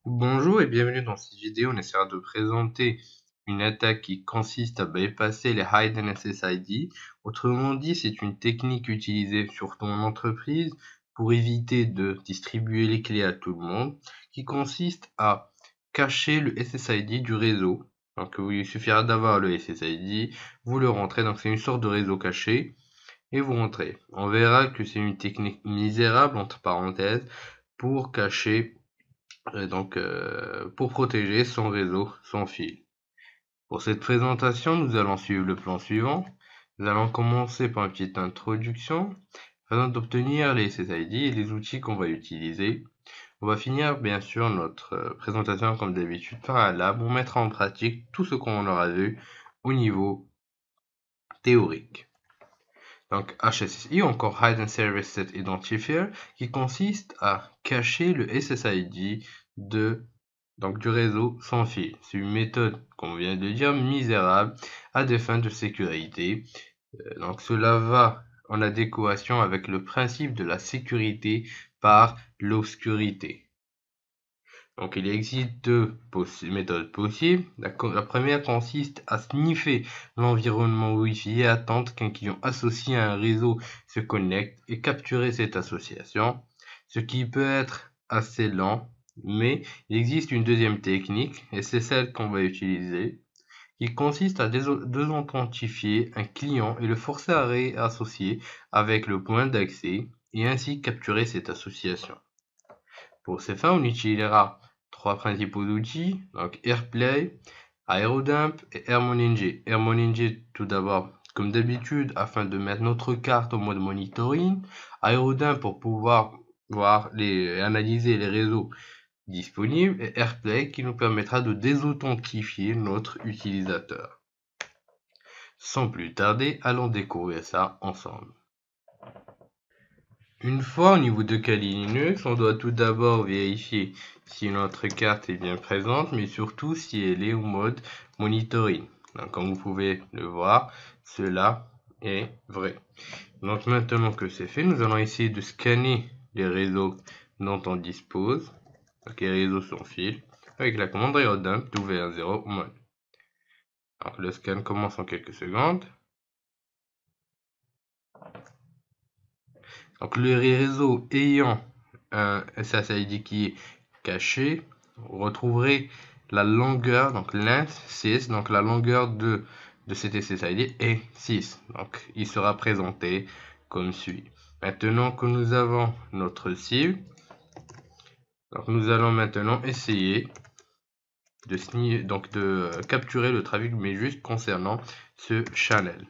Bonjour et bienvenue dans cette vidéo. On essaiera de présenter une attaque qui consiste à bypasser les Hidden SSID. Autrement dit, c'est une technique utilisée surtout en entreprise pour éviter de distribuer les clés à tout le monde, qui consiste à cacher le SSID du réseau. Donc il suffira d'avoir le SSID, vous le rentrez, donc c'est une sorte de réseau caché, et vous rentrez. On verra que c'est une technique misérable, entre parenthèses, pour cacher pour protéger son réseau sans fil. Pour cette présentation, nous allons suivre le plan suivant. Nous allons commencer par une petite introduction afin d'obtenir les SSID et les outils qu'on va utiliser. On va finir bien sûr notre présentation comme d'habitude par un lab. On mettra en pratique tout ce qu'on aura vu au niveau théorique. Donc HSSI, encore Hidden Service Set Identifier, qui consiste à cacher le SSID du réseau sans fil. C'est une méthode, comme on vient de dire, misérable à des fins de sécurité. Donc cela va en adéquation avec le principe de la sécurité par l'obscurité. Donc il existe deux méthodes possibles. La première consiste à sniffer l'environnement Wi-Fi et attendre qu'un client associé à un réseau se connecte et capturer cette association, ce qui peut être assez lent, mais il existe une deuxième technique, et c'est celle qu'on va utiliser, qui consiste à désauthentifier un client et le forcer à réassocier avec le point d'accès et ainsi capturer cette association. Pour ces fins, on utilisera trois principaux outils, donc AirPlay, AeroDump et Harmoning. Harmoning tout d'abord, comme d'habitude, afin de mettre notre carte en mode monitoring. AeroDump pour pouvoir voir et analyser les réseaux disponibles. Et AirPlay qui nous permettra de désauthentifier notre utilisateur. Sans plus tarder, allons découvrir ça ensemble. Une fois au niveau de Kali Linux, on doit tout d'abord vérifier si notre carte est bien présente, mais surtout si elle est au mode monitoring. Donc, comme vous pouvez le voir, cela est vrai. Donc maintenant que c'est fait, nous allons essayer de scanner les réseaux dont on dispose, donc les réseaux sans fil, avec la commande AeroDump W10 mode. Alors, le scan commence en quelques secondes. Donc le réseau ayant un SSID qui est caché, vous retrouverez la longueur, donc length 6, donc la longueur de cet SSID est 6. Donc il sera présenté comme suit. Maintenant que nous avons notre cible, donc nous allons maintenant essayer de capturer le trafic, mais juste concernant ce channel.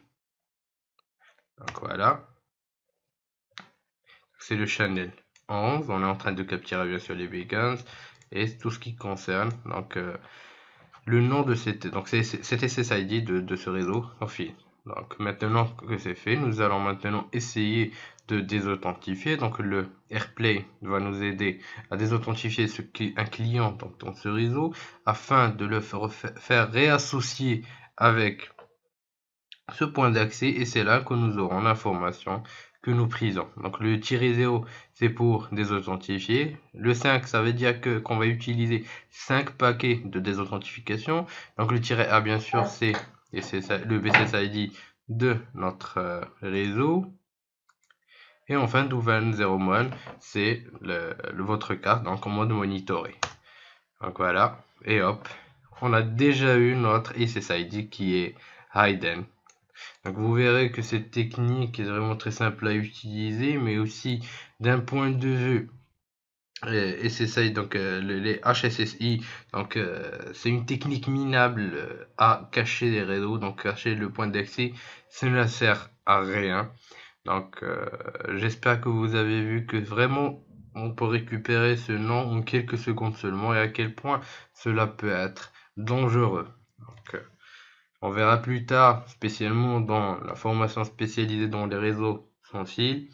Donc voilà. C'est le channel 11. On est en train de capturer bien sûr les beacons et tout ce qui concerne donc le nom de cet SSID de ce réseau en fil. Donc maintenant que c'est fait, nous allons maintenant essayer de désauthentifier. Donc le AirPlay va nous aider à désauthentifier un client dans ce réseau afin de le faire réassocier avec ce point d'accès, et c'est là que nous aurons l'information que nous prisons. Donc le -0 c'est pour désauthentifier. Le 5 ça veut dire qu'on va utiliser 5 paquets de désauthentification. Donc le -A bien sûr c'est le BSSID de notre réseau. Et enfin W0 c'est votre carte donc en mode monitoré. Donc voilà, et hop, on a déjà eu notre SSID qui est hidden. Donc vous verrez que cette technique est vraiment très simple à utiliser, mais aussi d'un point de vue SSI, donc les HSSI, donc c'est une technique minable à cacher les réseaux, donc cacher le point d'accès, ça ne sert à rien. Donc j'espère que vous avez vu que vraiment on peut récupérer ce nom en quelques secondes seulement et à quel point cela peut être dangereux. Donc, on verra plus tard, spécialement dans la formation spécialisée dans les réseaux sans fil,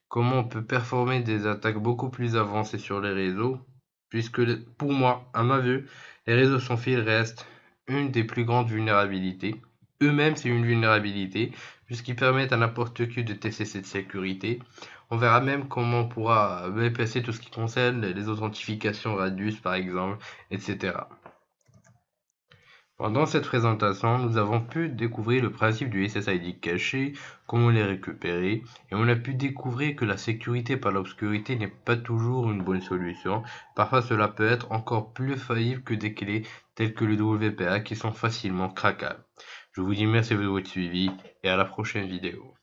comment on peut performer des attaques beaucoup plus avancées sur les réseaux, puisque pour moi, à ma vue, les réseaux sans fil restent une des plus grandes vulnérabilités. eux-mêmes c'est une vulnérabilité, puisqu'ils permettent à n'importe qui de tester cette sécurité. On verra même comment on pourra bypasser tout ce qui concerne les authentifications Radius par exemple, etc. Pendant cette présentation, nous avons pu découvrir le principe du SSID caché, comment les récupérer, et on a pu découvrir que la sécurité par l'obscurité n'est pas toujours une bonne solution. Parfois, cela peut être encore plus faillible que des clés telles que le WPA qui sont facilement craquables. Je vous dis merci de votre suivi et à la prochaine vidéo.